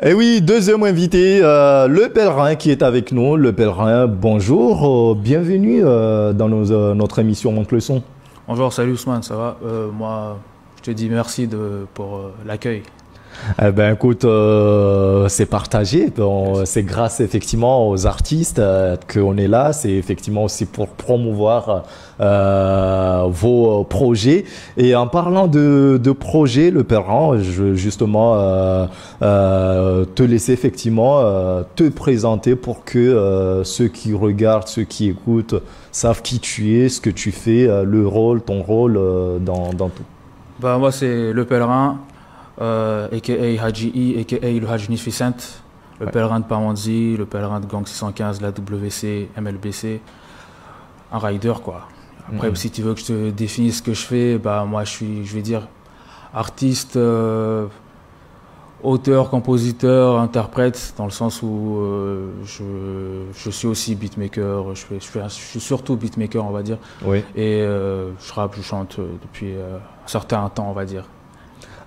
Et oui, deuxième invité, le pèlerin qui est avec nous. Le pèlerin, bonjour, bienvenue dans notre émission Monte le son. Bonjour, salut Ousmane, ça va? Moi, je te dis merci pour l'accueil. Eh ben écoute, c'est partagé. C'est grâce effectivement aux artistes qu'on est là. C'est effectivement aussi pour promouvoir vos projets. Et en parlant de projets, le pèlerin, je veux justement te laisser effectivement te présenter pour que ceux qui regardent, ceux qui écoutent savent qui tu es, ce que tu fais, le rôle, ton rôle dans tout. Bah, moi, c'est le pèlerin. A.K.A. Haji I, A.K.A. le Haji Nificent, le pèlerin de Pamandzi, le pèlerin de Gang 615, la WC, MLBC, un rider quoi. Après, si tu veux que je te définisse ce que je fais, bah moi je vais dire, artiste, auteur, compositeur, interprète, dans le sens où je suis aussi beatmaker, je suis surtout beatmaker on va dire, et je rappe, je chante depuis un certain temps on va dire.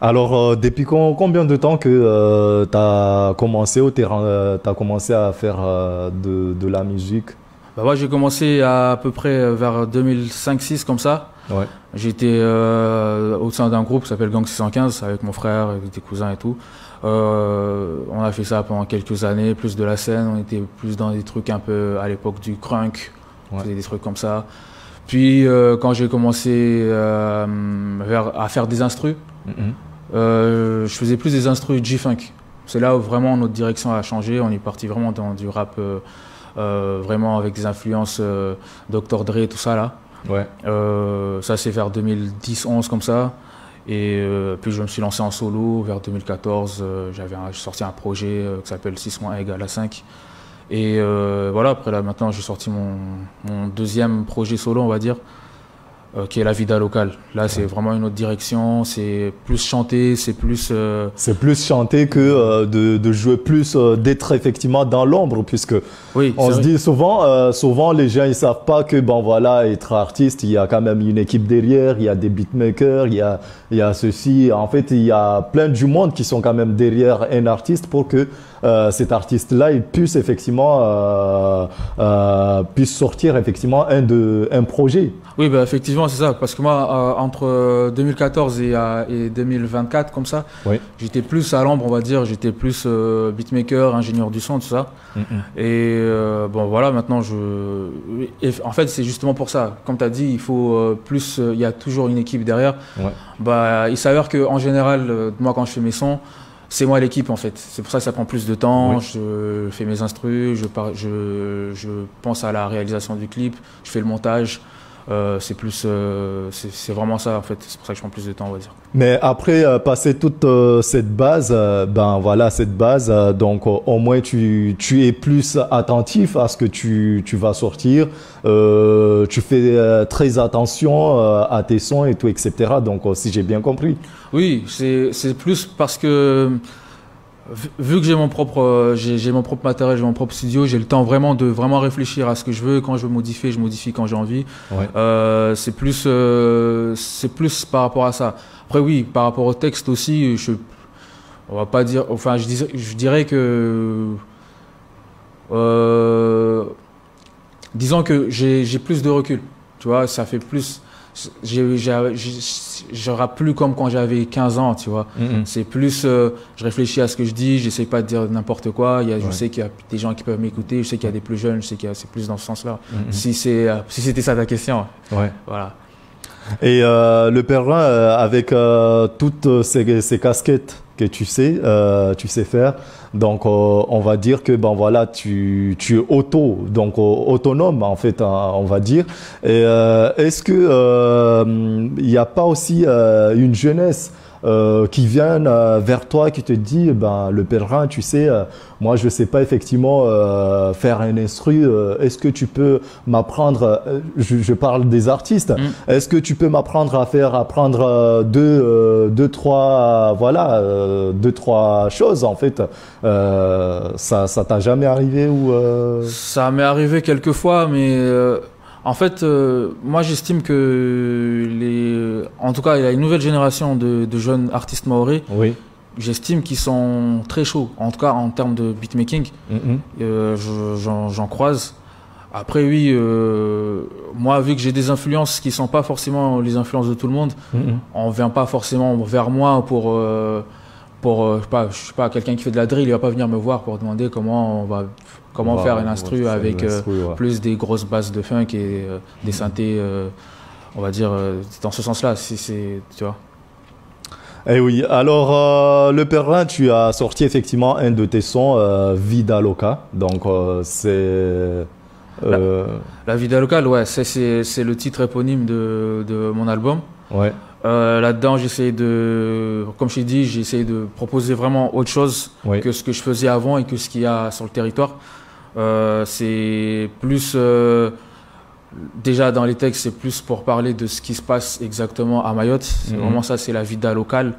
Alors, depuis combien de temps que tu as commencé au terrain, tu as commencé à faire de la musique? Bah moi, j'ai commencé à peu près vers 2005-6 comme ça. Ouais. J'étais au sein d'un groupe qui s'appelle Gang 615 avec mon frère, avec des cousins et tout. On a fait ça pendant quelques années, plus de la scène. On était plus dans des trucs un peu à l'époque du crunk, on faisait des trucs comme ça. Puis quand j'ai commencé à faire des instrus, je faisais plus des instrus G-Funk. C'est là où vraiment notre direction a changé. On est parti vraiment dans du rap, vraiment avec des influences Dr. Dre, tout ça là. Ouais. Ça c'est vers 2010-11 comme ça. Et puis je me suis lancé en solo vers 2014. J'ai sorti un projet qui s'appelle 6-1=5. Et voilà, après là maintenant j'ai sorti mon deuxième projet solo on va dire. Qui est la vida locale. Là, c'est vraiment une autre direction. C'est plus chanter, c'est plus... C'est plus chanter que de jouer plus, d'être effectivement dans l'ombre, puisque on se dit souvent les gens ils savent pas que bon voilà, être artiste, il y a quand même une équipe derrière, il y a des beatmakers, il y a ceci. En fait, il y a plein du monde qui sont quand même derrière un artiste pour que cet artiste-là il puisse effectivement puisse sortir effectivement un projet. Oui, bah, effectivement, c'est ça. Parce que moi, entre 2014 et 2024, comme ça, j'étais plus à l'ombre, on va dire. J'étais plus beatmaker, ingénieur du son, tout ça. Et bon, voilà, maintenant, en fait, c'est justement pour ça. Comme tu as dit, il faut plus... il y a toujours une équipe derrière. Bah, il s'avère qu'en général, moi, quand je fais mes sons, c'est moi l'équipe en fait. C'est pour ça que ça prend plus de temps. Je fais mes instrus, je pense à la réalisation du clip, je fais le montage. C'est plus, c'est vraiment ça en fait. C'est pour ça que je prends plus de temps, on va dire. Mais après passer toute cette base, ben voilà cette base. Donc au moins tu es plus attentif à ce que tu vas sortir. Tu fais très attention à tes sons et tout, etc. Donc si j'ai bien compris. Oui, c'est plus parce que vu que j'ai mon propre matériel, j'ai mon propre studio, j'ai le temps vraiment de réfléchir à ce que je veux. Quand je veux modifier, je modifie quand j'ai envie. C'est plus par rapport à ça. Après oui, par rapport au texte aussi, on va pas dire, enfin je dirais que disons que j'ai plus de recul. Tu vois, ça fait plus. Je rappe plus comme quand j'avais 15 ans, tu vois. C'est plus, je réfléchis à ce que je dis, j'essaie pas de dire n'importe quoi. Je sais qu'il y a des gens qui peuvent m'écouter, je sais qu'il y a des plus jeunes, je sais qu'il y a, c'est plus dans ce sens-là. Si c'était ça ta question. Voilà. Et le pèlerin, avec toutes ces casquettes que tu sais faire, donc on va dire que ben voilà tu es autonome en fait, on va dire. Et est-ce que il n'y a pas aussi une jeunesse qui viennent vers toi, qui te dit ben le pèlerin, tu sais, moi je sais pas effectivement faire un instru, est-ce que tu peux m'apprendre, je parle des artistes, est-ce que tu peux m'apprendre à apprendre deux trois choses en fait, ça t'a jamais arrivé ou Ça m'est arrivé quelques fois, mais en fait, moi j'estime que en tout cas, il y a une nouvelle génération de jeunes artistes maoris. j'estime qu'ils sont très chauds, en tout cas en termes de beatmaking. J'en croise. Après oui, moi vu que j'ai des influences qui sont pas forcément les influences de tout le monde, on vient pas forcément vers moi pour je sais pas, quelqu'un qui fait de la drill, il va pas venir me voir pour demander comment faire une instru avec plus des grosses basses de funk et des synthés, on va dire dans ce sens-là, tu vois. Eh oui, alors le Perrin, tu as sorti effectivement un de tes sons, Vida Loca, donc c'est... La Vida Loca, ouais, c'est le titre éponyme de mon album. Ouais. Là-dedans, comme je t'ai dit, j'essaie de proposer vraiment autre chose que ce que je faisais avant et que ce qu'il y a sur le territoire. C'est plus, déjà dans les textes, c'est plus pour parler de ce qui se passe exactement à Mayotte. C'est vraiment ça, c'est la vida locale.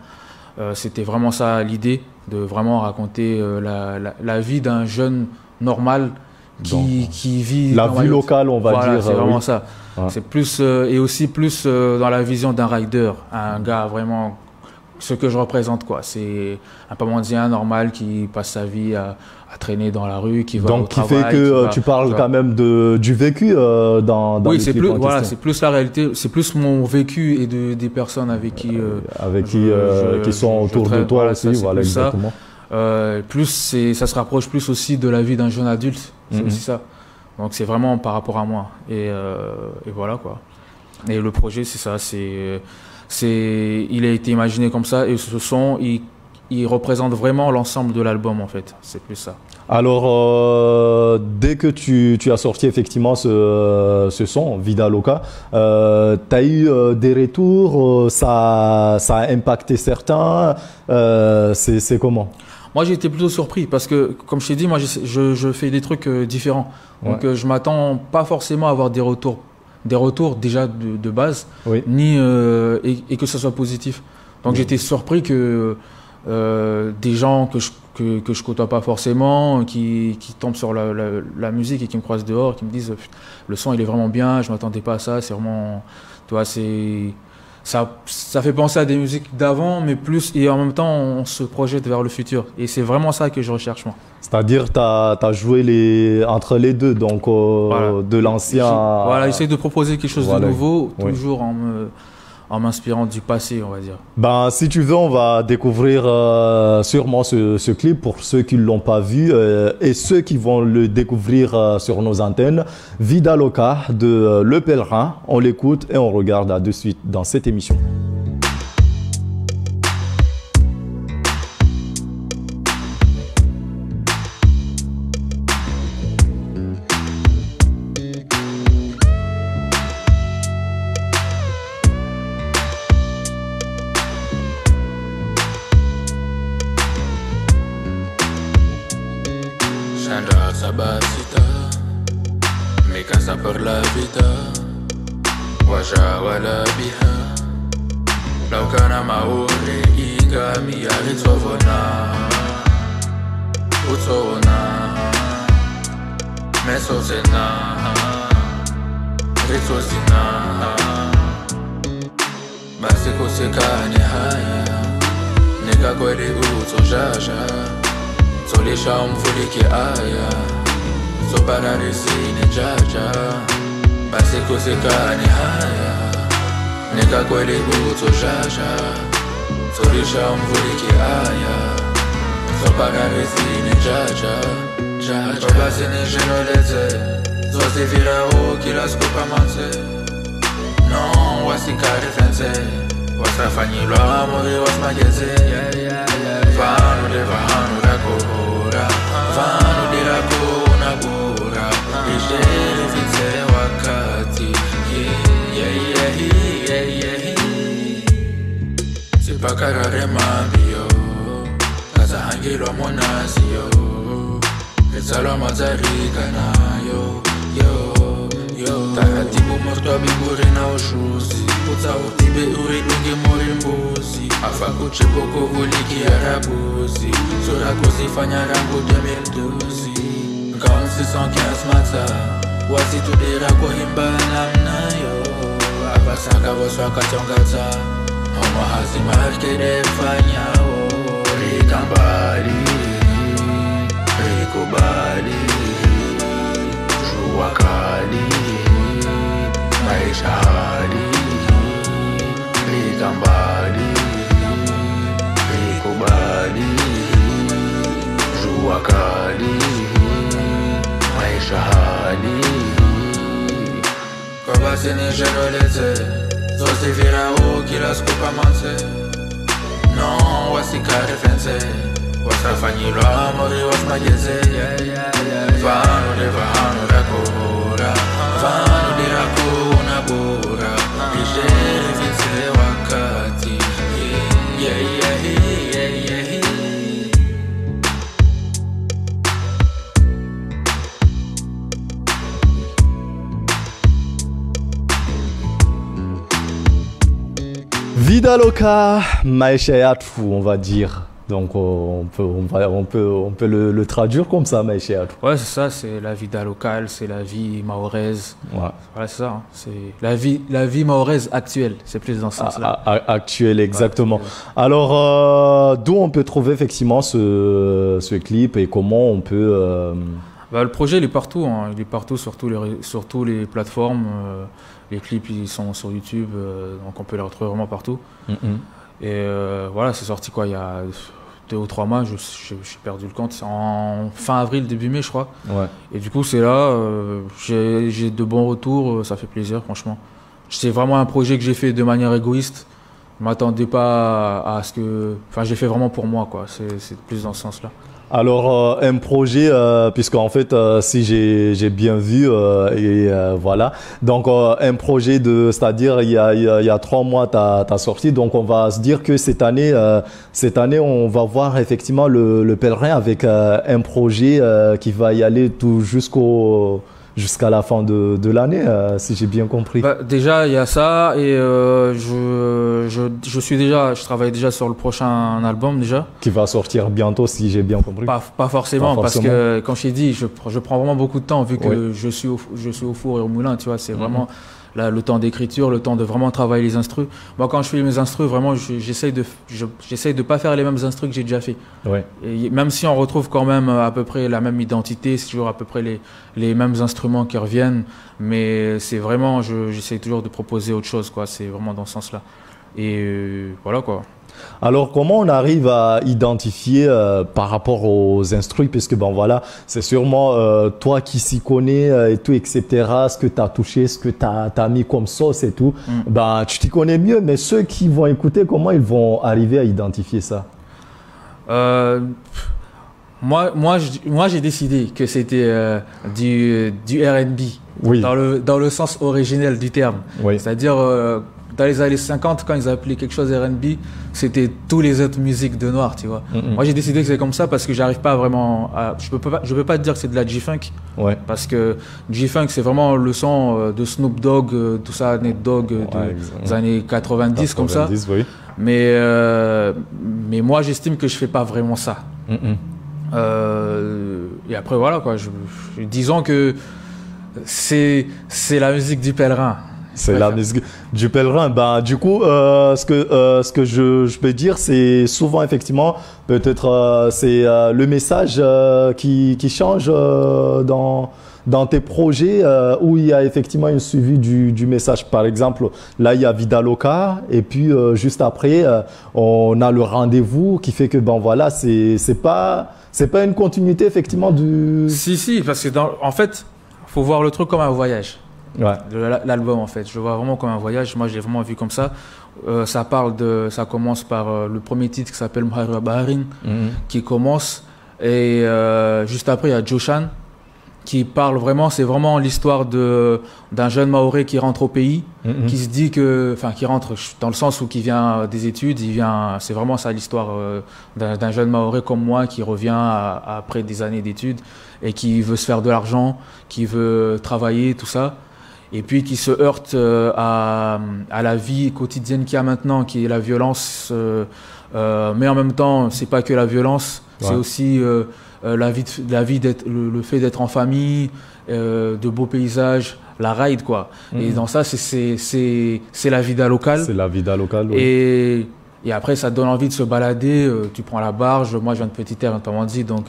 C'était vraiment ça l'idée, de vraiment raconter la vie d'un jeune normal qui vit la vie locale, on va dire. C'est vraiment ça. Ouais. C'est plus et aussi plus dans la vision d'un rider, un gars vraiment ce que je représente quoi. C'est un Pamandien normal qui passe sa vie à traîner dans la rue, qui va au travail. Donc qui fait que tu parles quand même du vécu dans oui, c'est plus c'est plus la réalité, c'est plus mon vécu et des personnes avec qui qui sont autour de toi aussi, voilà exactement. Ça se rapproche plus aussi de la vie d'un jeune adulte, c'est aussi ça. Donc c'est vraiment par rapport à moi et voilà quoi. Et le projet c'est ça, il a été imaginé comme ça et ce son il représente vraiment l'ensemble de l'album en fait, c'est plus ça. Alors dès que tu as sorti effectivement ce son, Vida Loca, tu as eu des retours, ça a impacté certains, c'est comment? Moi, j'ai été plutôt surpris parce que, comme je t'ai dit, moi, je fais des trucs différents. Donc, je m'attends pas forcément à avoir des retours déjà de base, ni et que ce soit positif. Donc, j'étais surpris que des gens que je côtoie pas forcément, qui tombent sur la musique et qui me croisent dehors, qui me disent le son il est vraiment bien, je m'attendais pas à ça, c'est vraiment, tu vois, ça fait penser à des musiques d'avant, mais plus, et en même temps, on se projette vers le futur. Et c'est vraiment ça que je recherche, moi. C'est-à-dire, tu as joué entre les deux, donc de l'ancien... Voilà, essayer de proposer quelque chose de nouveau, toujours en m'inspirant du passé, on va dire. Ben, si tu veux, on va découvrir sûrement ce clip pour ceux qui ne l'ont pas vu et ceux qui vont le découvrir sur nos antennes. Vida Loca de Le Pèlerin. On l'écoute et on regarde de suite dans cette émission. Sabasita, mi casa por la vida, waja wala biha. Law kana mauri inga mi aritovona, utona, mesozena, ritozina. Basi kusikane haya, nega kweli utojaja. Solisha umfulike aya, soparalisine jaja. Basi kusikane haya, nika kweli utojaja. Solisha umfulike aya, soparalisine jaja. Jaja basi ni jenolete, zote virao kila skupa manze. Non, wasikare fenze, wasafanyilwa amori wasmageze. Vanu de vanu rakora, vanu de rakona bora. Ishele fitse wakati, sipakarare mambio, kaza hangilwa monasio. Ketsalo mazarika nayo, takatibu morto abigure na oshuzi. Utsa utibe uridunge mori mbuzi. Afa kuchipoko vuliki arabuzi. Sura kuzifanya rangu 2012. Quand 615 mata, wasi tudira kuhimba namnayo. Abasaka voswa kachongata, homo hazima kede fanya ori. Rikambali, Rikobali, Jua kali, maisha hali. Rikambali, Rikobali, Jua kali, maisha hali. Kwa basi nisheroleze, zote virao kila siku pamanse. Non, wasikare fense, wasafanyilwa mori wasmajeze. Vanu de vanu rakora, vanu de rakona bora. Ishere vinse wakati, yeah, yeah, yeah, yeah, yeah. Vida loca, maisha yatu, on va dire. Donc on peut le traduire comme ça, maisha yatu. Ouais, c'est ça, c'est la vida locale, c'est la vie mahoraise. Ouais. Voilà, c'est ça, hein. C'est la vie mahoraise actuelle, c'est plus dans ce sens-là. Actuelle, exactement. Ouais, alors, d'où on peut trouver effectivement ce clip et comment on peut... Bah, le projet, il est partout, hein. Il est partout sur tous les plateformes. Les clips, ils sont sur YouTube, donc on peut les retrouver vraiment partout. Et voilà, c'est sorti quoi, il y a 2 ou 3 mois, j'ai perdu le compte, c'est en fin avril, début mai, je crois. Ouais. Et du coup, c'est là, j'ai de bons retours, ça fait plaisir, franchement. C'est vraiment un projet que j'ai fait de manière égoïste. Je ne m'attendais pas à ce que... Enfin, j'ai fait vraiment pour moi, quoi. C'est plus dans ce sens-là. Alors, un projet, puisqu'en fait, si j'ai bien vu, voilà. Donc, un projet c'est-à-dire, il y a 3 mois, t'as sorti. Donc, on va se dire que cette année, on va voir effectivement le pèlerin avec un projet qui va y aller tout jusqu'à la fin de l'année, si j'ai bien compris. Bah, déjà, il y a ça et je travaille déjà sur le prochain album déjà. Qui va sortir bientôt, si j'ai bien compris. Pas forcément, parce que, comme je t'ai dit, je prends vraiment beaucoup de temps vu que je suis au four et au moulin, tu vois. C'est vraiment le temps d'écriture, le temps de vraiment travailler les instrus. Moi, quand je fais mes instrus, vraiment, j'essaye de pas faire les mêmes instrus que j'ai déjà fait. Ouais. Et même si on retrouve quand même à peu près la même identité, c'est toujours à peu près les mêmes instruments qui reviennent, mais c'est vraiment, j'essaye toujours de proposer autre chose, quoi. C'est vraiment dans ce sens-là. Et voilà, quoi. Alors, comment on arrive à identifier par rapport aux instrus, puisque bon voilà, c'est sûrement toi qui s'y connais et tout, etc., ce que tu as touché, ce que tu as mis comme sauce et tout, ben, tu t'y connais mieux, mais ceux qui vont écouter, comment ils vont arriver à identifier ça? Moi, j'ai décidé que c'était du R&B, oui, dans le sens originel du terme. Oui. C'est-à-dire, dans les années 50, quand ils appelaient quelque chose R&B, c'était tous les autres musiques de noir, tu vois. Moi, j'ai décidé que c'est comme ça parce que j'arrive pas vraiment à... Je peux pas te dire que c'est de la G-Funk. Ouais. Parce que G-Funk, c'est vraiment le son de Snoop Dogg, tout ça, Nate Dogg, des années 90, comme ça. Oui. Mais moi, j'estime que je fais pas vraiment ça. Et après, voilà, quoi. Disons que c'est la musique du pèlerin. C'est la musique du pèlerin. Ben, du coup, ce que je peux dire, c'est souvent, effectivement, peut-être c'est le message qui change dans tes projets où il y a effectivement un suivi du message. Par exemple, là, il y a Vida Loca et puis juste après, on a le rendez-vous qui fait que, ben voilà, c'est pas une continuité, effectivement, du... Si, parce que en fait, il faut voir le truc comme un voyage. Ouais. L'album, en fait, je le vois vraiment comme un voyage. Moi, je l'ai vraiment vu comme ça. Ça commence par le premier titre qui s'appelle Mhara Baharin, qui commence, et juste après il y a Joshan qui parle vraiment, c'est vraiment l'histoire d'un jeune Maoré qui rentre au pays, qui se dit que, enfin, qui rentre dans le sens où qui vient des études, c'est vraiment ça l'histoire d'un jeune Maoré comme moi qui revient après des années d'études et qui veut se faire de l'argent, qui veut travailler, tout ça. Et puis qui se heurte à la vie quotidienne qu'il y a maintenant, qui est la violence. Mais en même temps, c'est pas que la violence, c'est aussi le fait d'être en famille, de beaux paysages, la ride, quoi. Et dans ça, c'est la vida locale. C'est la vida locale, oui. Et Et après, ça te donne envie de se balader. Tu prends la barge. Moi, je viens de Petite-Terre, notamment dit. Donc,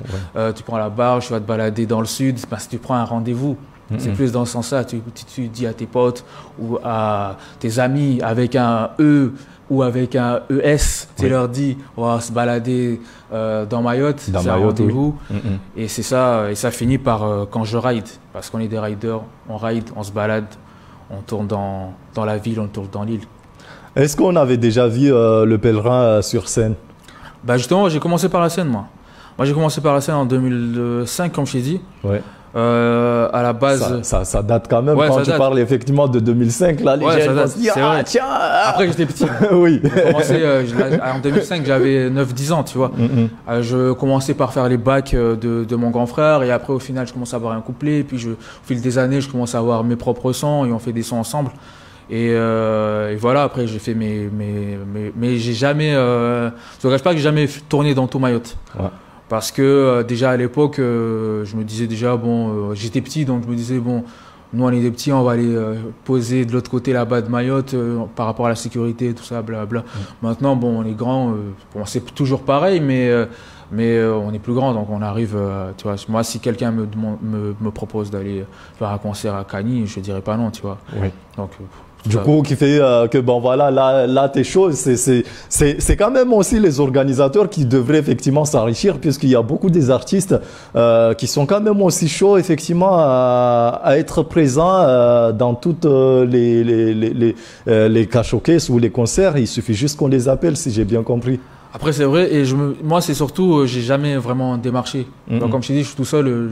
tu prends la barge, tu vas te balader dans le sud. Si tu prends un rendez-vous, c'est plus dans ce sens-là. Tu dis à tes potes ou à tes amis avec un E ou avec un ES. Tu leur dis, on va se balader dans Mayotte. C'est un rendez-vous. Et c'est ça. Et ça finit par quand je ride. Parce qu'on est des riders. On ride, on se balade. On tourne dans la ville, on tourne dans l'île. Est-ce qu'on avait déjà vu le pèlerin sur scène? Bah justement, j'ai commencé par la scène, moi. Moi, j'ai commencé par la scène en 2005, comme je t'ai dit. Ouais. À la base... Ça date quand même. Quand tu parles effectivement de 2005, là, les gens vont se dire, ah, tiens. Après, j'étais petit. Oui. J'ai commencé, en 2005, j'avais 9-10 ans, tu vois. Je commençais par faire les bacs de mon grand frère. Et après, au final, je commençais à avoir un couplet. Et puis, au fil des années, je commençais à avoir mes propres sons. Et on fait des sons ensemble. Et voilà, après j'ai fait mais j'ai jamais, je ne cache pas que j'ai jamais tourné dans tout Mayotte. Ouais. Parce que déjà à l'époque, je me disais déjà, bon, j'étais petit, donc je me disais, bon, nous on est des petits, on va aller poser de l'autre côté là-bas de Mayotte par rapport à la sécurité, tout ça, blablabla. Maintenant, bon, on est grands, bon, c'est toujours pareil, mais on est plus grand, donc on arrive, tu vois. Moi, si quelqu'un me propose d'aller faire un concert à Cagny, je dirais pas non, tu vois. Oui. Donc, du coup, qui fait que, bon voilà, là tes choses, c'est quand même aussi les organisateurs qui devraient effectivement s'enrichir, puisqu'il y a beaucoup des artistes qui sont quand même aussi chauds, effectivement, à être présents dans toutes les showcases ou les concerts. Il suffit juste qu'on les appelle, si j'ai bien compris. Après, c'est vrai, et moi, c'est surtout, j'ai jamais vraiment démarché. Donc, comme je t'ai dit, je suis tout seul,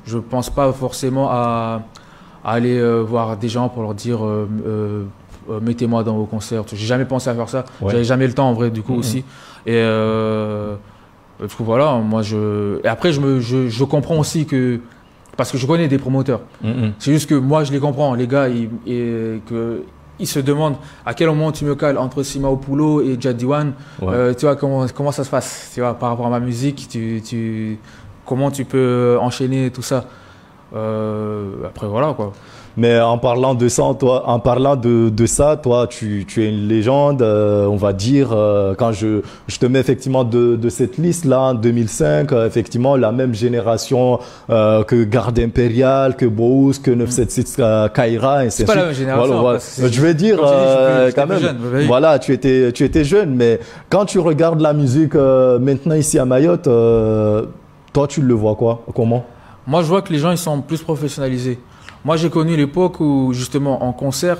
je pense pas forcément à aller voir des gens pour leur dire mettez-moi dans vos concerts. J'ai jamais pensé à faire ça. J'avais jamais le temps en vrai du coup aussi. Et du coup voilà, moi et après je comprends aussi que parce que je connais des promoteurs. C'est juste que moi je les comprends. Les gars ils se demandent à quel moment tu me cales entre Simao Poulo et Jadiwan. Tu vois comment ça se passe. Tu vois par rapport à ma musique, comment tu peux enchaîner tout ça. Après voilà quoi. Mais en parlant de ça, toi, tu es une légende, on va dire. Quand je te mets effectivement de cette liste là, en 2005, effectivement la même génération que Garde Impériale, que Bose, que 976 Kaira, et c'est pas la même génération. Voilà. Je vais dire quand même. Jeune, voilà, tu étais jeune, mais quand tu regardes la musique maintenant ici à Mayotte, toi tu le vois comment? Moi, je vois que les gens ils sont plus professionnalisés. Moi, j'ai connu l'époque où, justement, en concert,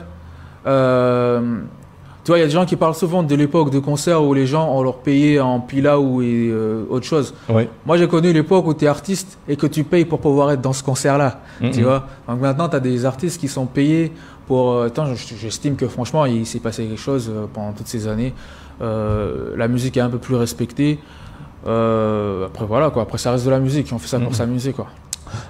tu vois, il y a des gens qui parlent souvent de l'époque de concert où les gens, on leur payait en pilaou et autre chose. Oui. Moi, j'ai connu l'époque où tu es artiste et que tu payes pour pouvoir être dans ce concert-là. Tu vois. Donc maintenant, tu as des artistes qui sont payés pour... j'estime que, franchement, il s'est passé quelque chose pendant toutes ces années. La musique est un peu plus respectée. Après, voilà, quoi. Après, ça reste de la musique. On fait ça pour s'amuser, quoi.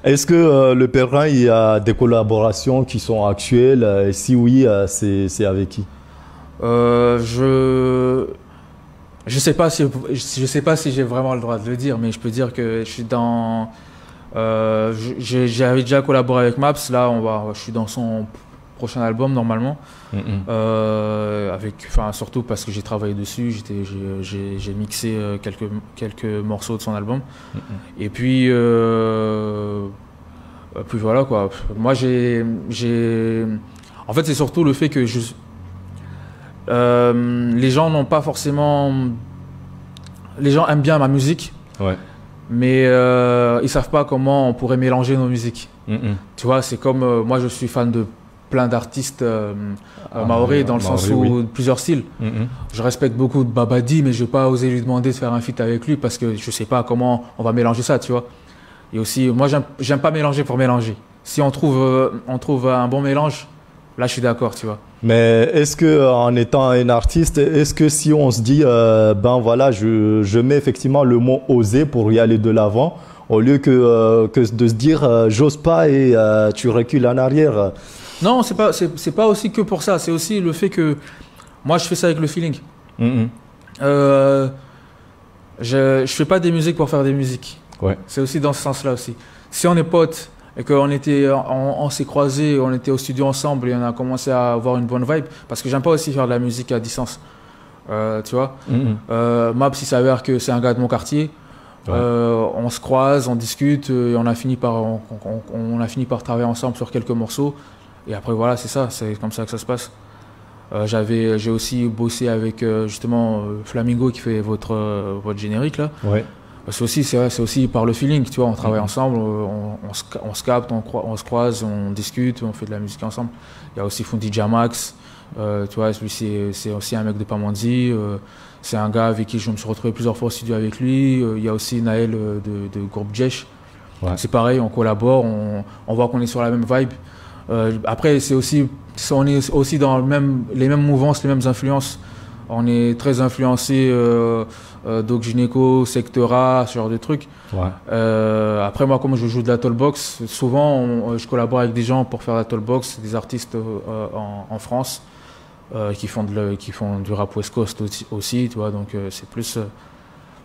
Est-ce que le pèlerin, il y a des collaborations qui sont actuelles? Et si oui, c'est avec qui? Je sais pas si j'ai vraiment le droit de le dire, mais je peux dire que je suis dans. J'avais déjà collaboré avec Maps. Là, je suis dans son prochain album normalement. Surtout parce que j'ai travaillé dessus, j'ai mixé quelques morceaux de son album. Et puis voilà quoi. Moi en fait c'est surtout le fait que les gens n'ont pas forcément, les gens aiment bien ma musique, mais ils savent pas comment on pourrait mélanger nos musiques. Tu vois, c'est comme moi je suis fan de plein d'artistes maoris dans le sens où plusieurs styles. Je respecte beaucoup de Babadi, mais je vais pas oser lui demander de faire un feat avec lui parce que je sais pas comment on va mélanger ça, tu vois. Et aussi, moi j'aime pas mélanger pour mélanger. Si on trouve un bon mélange, là je suis d'accord, tu vois. Mais est-ce que en étant un artiste, est-ce que si on se dit ben voilà, je mets effectivement le mot oser pour y aller de l'avant, au lieu que de se dire j'ose pas et tu recules en arrière? Non, c'est pas aussi que pour ça. C'est aussi le fait que moi, je fais ça avec le feeling. Je fais pas des musiques pour faire des musiques. C'est aussi dans ce sens-là aussi. Si on est potes et qu'on on s'est croisés, on était au studio ensemble et on a commencé à avoir une bonne vibe, parce que j'aime pas aussi faire de la musique à distance. tu vois. Maps, il s'avère que c'est un gars de mon quartier. Ouais. On se croise, on discute, et on a fini par travailler ensemble sur quelques morceaux. Et après, voilà, c'est ça, c'est comme ça que ça se passe. J'ai aussi bossé avec justement Flamingo qui fait votre générique là. Ouais. C'est aussi par le feeling, tu vois, on travaille ensemble, on se capte, on se croise, on discute, on fait de la musique ensemble. Il y a aussi Fundi Jamax, tu vois, lui c'est aussi un mec de Pamandzi, c'est un gars avec qui je me suis retrouvé plusieurs fois au studio avec lui. Il y a aussi Naël de groupe Jesh. Ouais. C'est pareil, on collabore, on voit qu'on est sur la même vibe. Après, on est aussi dans les mêmes mouvances, les mêmes influences. On est très influencé Doc Gynéco, Sectora, ce genre de trucs. Ouais. Après, moi, comme je joue de la tollbox, souvent je collabore avec des gens pour faire la tollbox, des artistes en France qui font du rap West Coast aussi, tu vois. Donc c'est plus.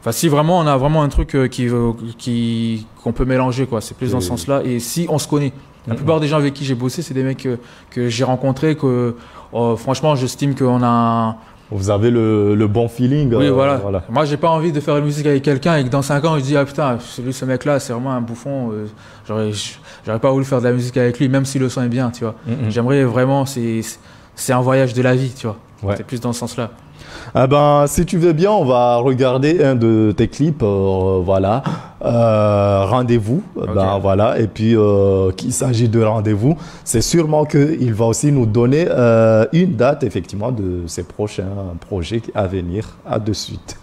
Enfin, si vraiment on a vraiment un truc qu'on peut mélanger, quoi. C'est plus dans ce sens-là. Et si on se connaît. La plupart des gens avec qui j'ai bossé, c'est des mecs que j'ai rencontrés, que franchement, j'estime qu'on a. Vous avez le bon feeling. Oui, voilà. Moi, j'ai pas envie de faire une musique avec quelqu'un et que dans 5 ans, je dis, ah putain, ce mec-là, c'est vraiment un bouffon. J'aurais pas voulu faire de la musique avec lui, même si le son est bien, tu vois. J'aimerais vraiment, c'est un voyage de la vie, tu vois. Ouais. C'est plus dans ce sens-là. Ah ben, si tu veux bien, on va regarder un de tes clips, voilà. Rendez-vous, okay. Ben voilà. Et puis, qu'il s'agit de Rendez-vous, c'est sûrement qu'il va aussi nous donner une date, effectivement, de ses prochains projets à venir. À de suite.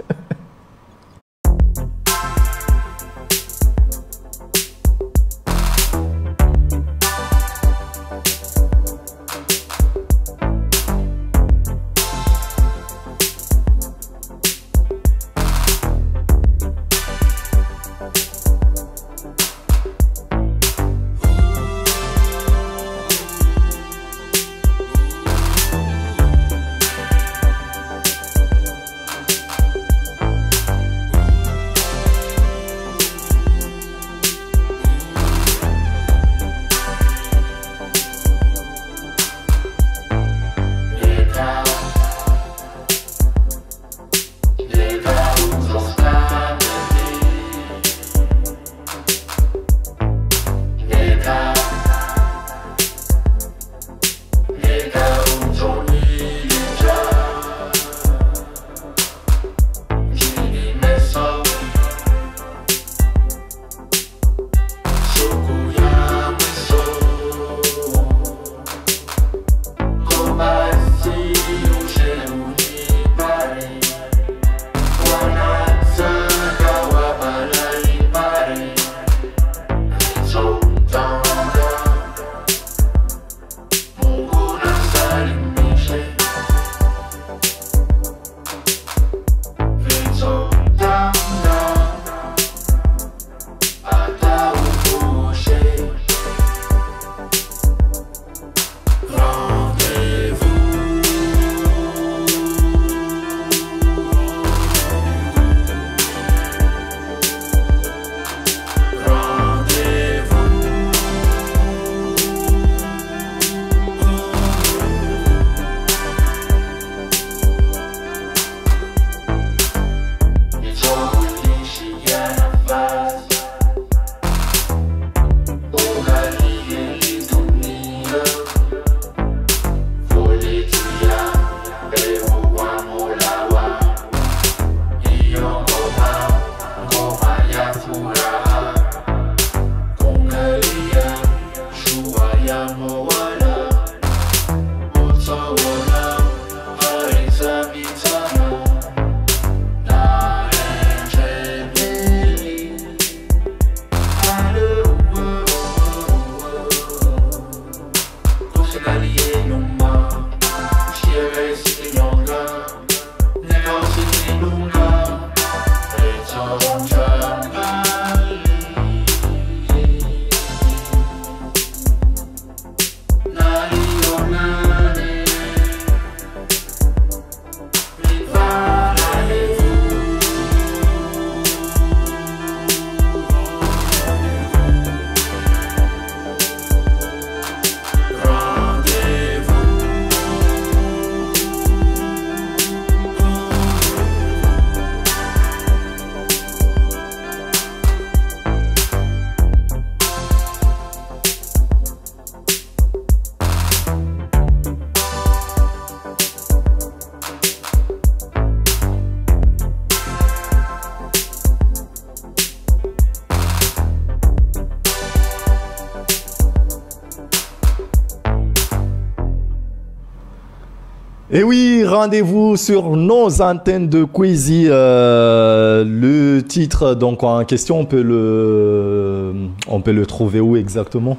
Et oui, rendez-vous sur nos antennes de Quizy. Le titre donc en question, on peut le trouver où exactement?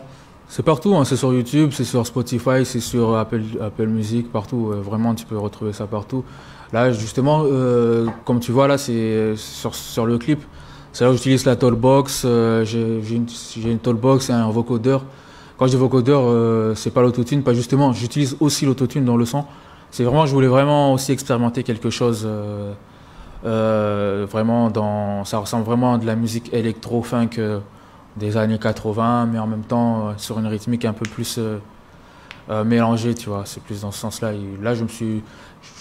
C'est partout, hein, c'est sur YouTube, c'est sur Spotify, c'est sur Apple Music, partout. Vraiment, tu peux retrouver ça partout. Là, justement, comme tu vois, là, c'est sur le clip. C'est là où j'utilise la Tollbox. J'ai une Tollbox et un vocodeur. Quand je dis vocodeur, c'est pas l'autotune, pas justement. J'utilise aussi l'autotune dans le son. C'est vraiment, je voulais vraiment aussi expérimenter quelque chose. Vraiment ça ressemble vraiment à de la musique électro-funk des années 80, mais en même temps sur une rythmique un peu plus mélangée, tu vois. C'est plus dans ce sens-là. Et là,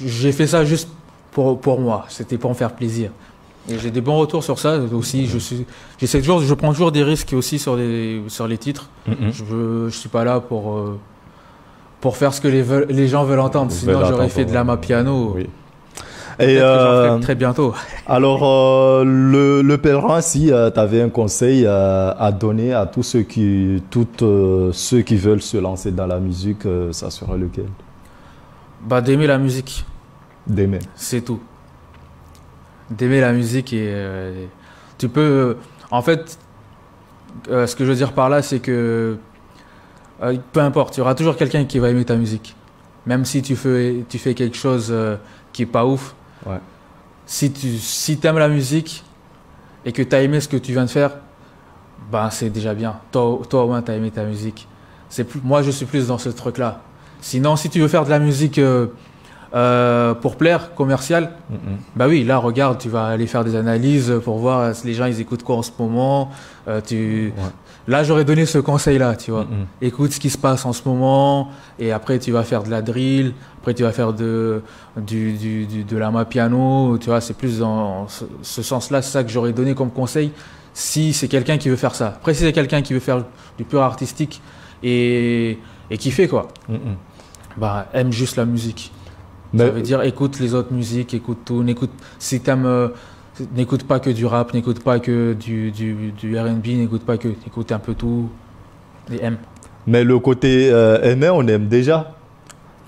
j'ai fait ça juste pour moi. C'était pour me faire plaisir. Et j'ai des bons retours sur ça aussi. Je prends toujours des risques aussi sur les titres. Je suis pas là pour faire ce que les gens veulent entendre. Sinon, j'aurais fait de l'amapiano. Oui. Et très bientôt. Alors, le pèlerin, si tu avais un conseil à donner à tous ceux qui veulent se lancer dans la musique, ça serait lequel? D'aimer la musique. D'aimer. C'est tout. D'aimer la musique et tu peux... en fait, ce que je veux dire par là, c'est que peu importe, il y aura toujours quelqu'un qui va aimer ta musique. Même si tu fais quelque chose qui est pas ouf. Ouais. Si tu aimes la musique et que tu as aimé ce que tu viens de faire, c'est déjà bien. Toi au moins, tu as aimé ta musique. Moi, je suis plus dans ce truc-là. Sinon, si tu veux faire de la musique pour plaire, commercial, oui, là, regarde, tu vas aller faire des analyses pour voir si les gens, ils écoutent quoi en ce moment. Là, j'aurais donné ce conseil-là, tu vois. Écoute ce qui se passe en ce moment, et après, tu vas faire de la drill, après, tu vas faire de l'amapiano, tu vois. C'est plus dans ce sens-là, c'est ça que j'aurais donné comme conseil, si c'est quelqu'un qui veut faire ça. Après, si c'est quelqu'un qui veut faire du pur artistique et kiffer, quoi, aime juste la musique. Ça veut dire, écoute les autres musiques, écoute tout, si t'aimes... N'écoute pas que du rap, n'écoute pas que du R&B, écoute un peu tout et aime. Mais le côté aimer, on aime déjà.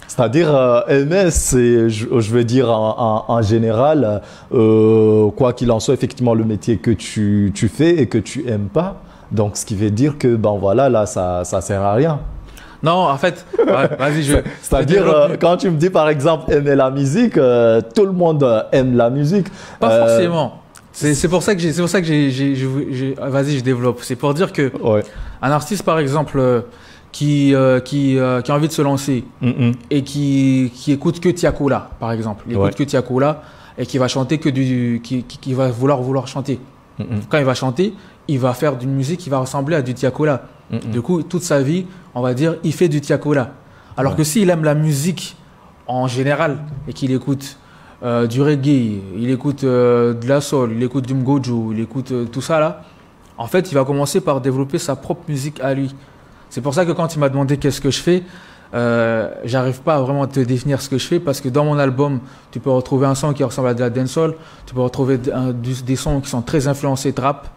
C'est-à-dire aimer, c'est, je veux dire en général, quoi qu'il en soit, effectivement, le métier que tu fais et que tu aimes pas. Donc, ce qui veut dire que, là, ça sert à rien. Non, en fait, vas-y, c'est-à-dire, quand tu me dis, par exemple, aimer la musique, tout le monde aime la musique. Pas forcément. C'est pour ça que vas-y, je développe. C'est pour dire que un artiste, par exemple, qui a envie de se lancer et qui écoute que Tiakola, par exemple. Il écoute que Tiakola et qui va chanter qui va vouloir chanter. Quand il va chanter, il va faire d'une musique qui va ressembler à du Tiakola. Du coup, toute sa vie, on va dire, il fait du Tiakola. Alors que s'il aime la musique en général et qu'il écoute du reggae, il écoute de la soul, il écoute du mgojo, il écoute tout ça là, en fait, il va commencer par développer sa propre musique à lui. C'est pour ça que quand il m'a demandé qu'est-ce que je fais, j'arrive pas à vraiment te définir ce que je fais parce que dans mon album, tu peux retrouver un son qui ressemble à de la dancehall, tu peux retrouver des sons qui sont très influencés trap.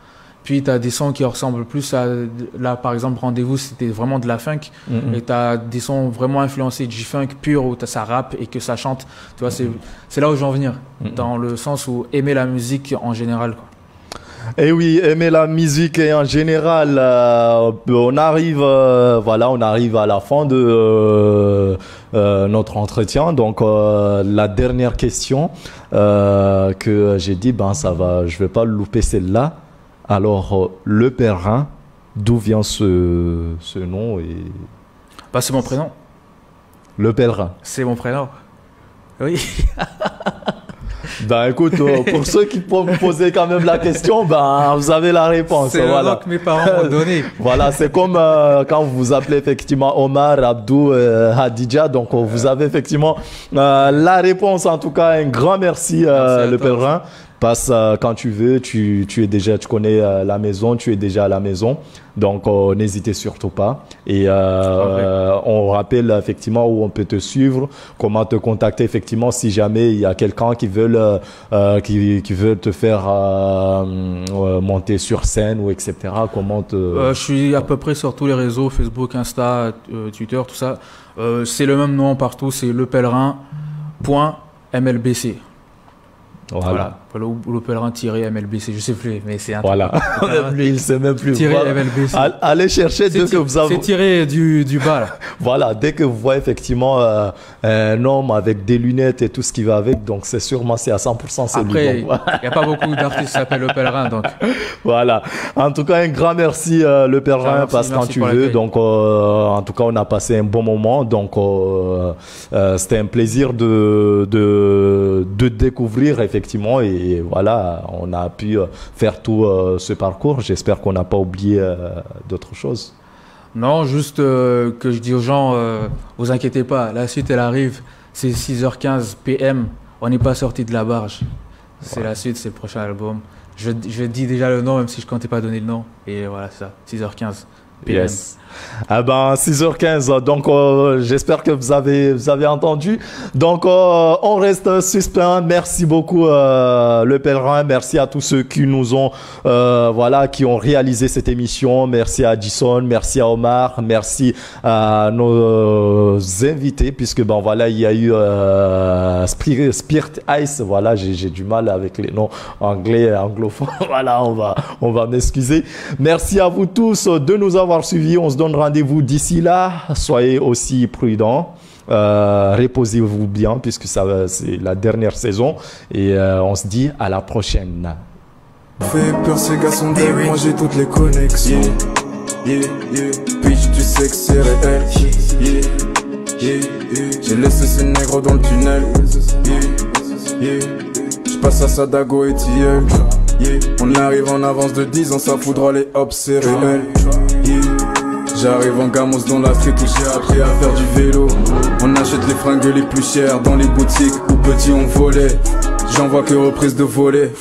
Puis tu as des sons qui ressemblent plus à... Là, par exemple, Rendez-vous, c'était vraiment de la funk. Et tu as des sons vraiment influencés de J-Funk pur où ça rappe et que ça chante. Tu vois, c'est là où je veux en venir. Dans le sens où aimer la musique en général, quoi. Et oui, aimer la musique et en général, on arrive à la fin de notre entretien. Donc, la dernière question que j'ai dit, je vais pas louper celle-là. Alors, le pèlerin, d'où vient ce nom c'est mon prénom. Le pèlerin. C'est mon prénom. Oui. Écoute, pour ceux qui peuvent me poser quand même la question, vous avez la réponse. C'est le nom que mes parents m'ont donné. Voilà, c'est comme quand vous vous appelez effectivement Omar, Abdou, Hadidja. Donc, vous avez effectivement la réponse. En tout cas, un grand merci, le pèlerin. Passe quand tu veux, tu connais la maison, tu es déjà à la maison. Donc, n'hésitez surtout pas. Et on rappelle effectivement où on peut te suivre, comment te contacter effectivement si jamais il y a quelqu'un qui veut te faire monter sur scène ou etc. Comment te... je suis à peu près sur tous les réseaux, Facebook, Insta, Twitter, tout ça. C'est le même nom partout, c'est Le Pèlerin. .mlbc. Voilà. Le pèlerin-MLBC, je sais plus, mais c'est un voilà. Lui, il sait même plus. Voilà. MLBC. Allez chercher dès que vous avez. C'est tiré du bas, là. Voilà, dès que vous voyez effectivement un homme avec des lunettes et tout ce qui va avec, donc c'est sûrement, c'est à 100% c'est lui. Après, il n'y a pas beaucoup d'artistes qui s'appellent Le Pèlerin, donc. Voilà. En tout cas, un grand merci, Le Pèlerin, passe quand tu veux. Donc, en tout cas, on a passé un bon moment. Donc, c'était un plaisir de découvrir effectivement, et voilà, on a pu faire tout ce parcours. J'espère qu'on n'a pas oublié d'autres choses. Non, juste que je dis aux gens, vous inquiétez pas, la suite elle arrive, c'est 6h15 PM, on n'est pas sorti de la barge. C'est la suite, c'est le prochain album. Je dis déjà le nom, même si je ne comptais pas donner le nom. Et voilà, c'est ça, 6h15 PM. Yes. Ah ben 6h15, donc j'espère que vous avez entendu. Donc on reste suspect. Merci beaucoup Le Pèlerin, merci à tous ceux qui nous ont qui ont réalisé cette émission. Merci à Jason, merci à Omar, merci à nos invités, puisque ben voilà, il y a eu Spirit Ice. Voilà, j'ai du mal avec les noms anglais et anglophones. Voilà, on va m'excuser. Merci à vous tous de nous avoir suivis. On se donne rendez-vous d'ici là. Soyez aussi prudents. Reposez-vous bien, puisque c'est la dernière saison. Et on se dit à la prochaine. Fais peur, ces gars sont dead, moi j'ai toutes les connexions. Bitch, tu sais que c'est réel. J'ai laissé ces nègres dans le tunnel. J'passe à Sadago et Thiel. On arrive en avance de 10 ans, ça foudra les hops, c'est réel. J'arrive en gamos dans la street où j'ai appris à faire du vélo. On achète les fringues les plus chères dans les boutiques où petits on volait. J'en vois que reprise de voler.